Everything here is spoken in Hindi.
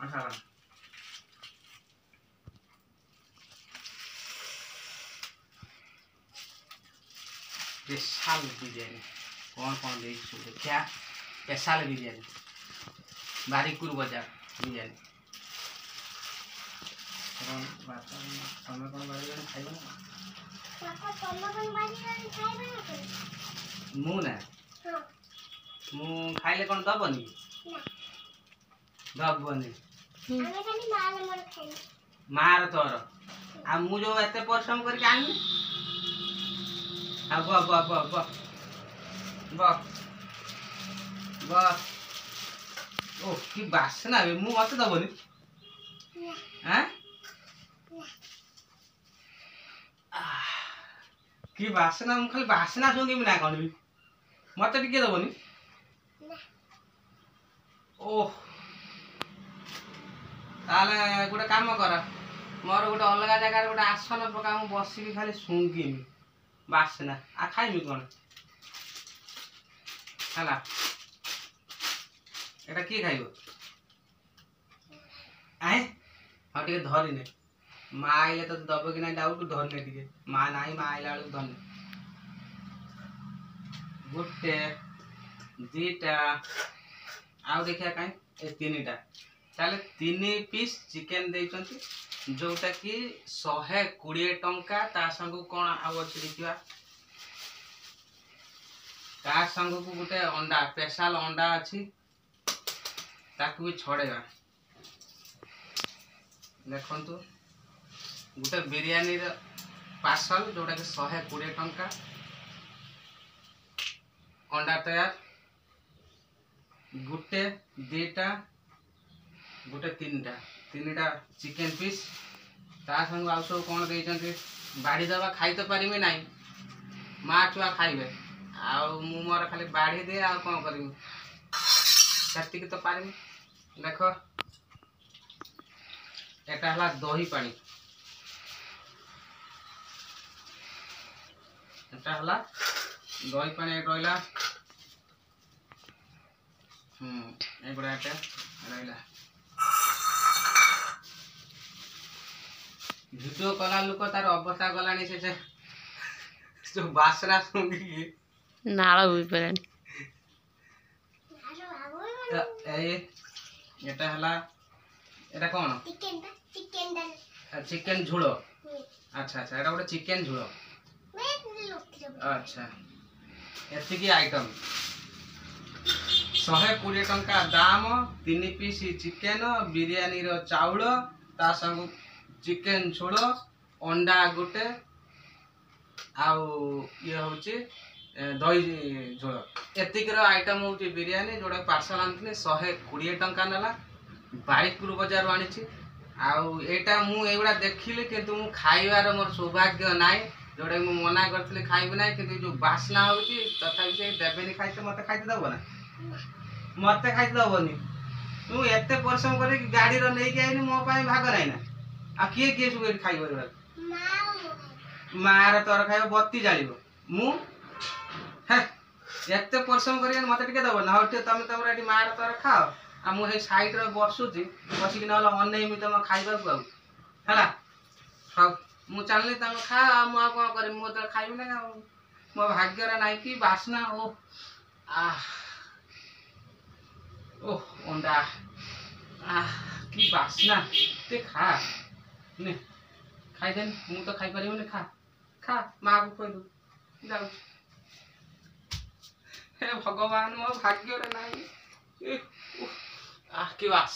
अच्छा स्पेशल बिरयानी कौन देखिया स्पेशल बिरयानी बारिकपुर बाजार बिरयानी तमें कौन बारिक खाइब मु ना मु खाइले कौन दबनी दबनी मार तोर आ मु जो एते परिश्रम करके आनी आ ब ब ब ब ब ब ओ की बासना बे मु मत दबनी हैं की बासना मु खाली बासना सुंगी ना कोन भी मत टिके दबनी ओह ताले गोटे काम कर मोर गोटे अलग जगह गोटे आसन पका मु बसिकी खाली सुंगी बासना आ खाइमी कौन है एटा किए खाइब आए हाँ टे धरने माँ आइले तो दब कि ना डाउट धरने टे माँ ना माँ आइला बेलू धरने गोटे दीटा आउ देखिया कहीं तीन टा ताले 3 पीस चिकेन देइचंती जोटा कि 120 टंका ता संग कोन आउ अछि देखिबा ता संग को गोटे अंडा स्पेशल अंडा अछि ताकू भी छड़ेगा देखंतु गोटे बिरयानी र पार्सल जोटा कि 120 टंका अंडा तैयार गोटे दीटा गोटे तीनटा चिकेन पीस ता संग आउ सब कौन देइचंती बाड़ी दबा खाई तो पारिमे नाही माँ छुआ खाइबे आउ मु मोर खाली बाड़ी दे आ कौन करबी सेतिक तो पारिमे देख एटा हला दही पानी एटा हला दही पानी रहिला एगुड़ा एटा रहिला भिडियो कला लोक तार अवस्था गलानी से जो बासना सुंगी नाला हुई परानी एटा हला एटा कोन चिकेन झोलो अच्छा अच्छा एटा गोटे चिकेन झोलो अच्छा एति की आइटम 120 टंका दाम 3 पीस चिकेन बिरयानी रो चाउल ता संग चिकेन झोल अंडा गोटे आउ ये होची दही झोल एतिक रो आइटम होची बिरयानी जोड़ा पार्सल आनथि 120 टंका नला बारिकपुर बाजार आनी छी आउ एटा मु एगुडा देखिले किंतु मु खाइबार मोर सौभाग्य नाइ जोड़ा मु मना करथले खाइब नाइ किंतु जो बासना होची तथा से देबेनी खाइते मते खाइते दबो ना मते खाइते दबोनी तू एते परिश्रम करे गाड़ी रो नै के आइनी मो पाई भाग नै ना आ किए किए सब खाइब मार तोर खाइब बत्ती जालिब मु हे एते परिश्रम करी मते टिके दबो ना हटे तमे तमरा एटी मार तोर खाओ आ मु हे साइड रे बसुची बसी कि नला अनै मी तम खाइबा को हला खाओ मु चालले तम खा मु आ कोन करे मु त खाइब ना मो भाग्य रे नाइ की बासना ओ आ ओ अंडा आ की बासना ते खा ने खाई देन मु तो खाई परिबो ने खा खा मां को कहि दो जाऊ हे भगवान मो भाग्य रे नाइ आ की बास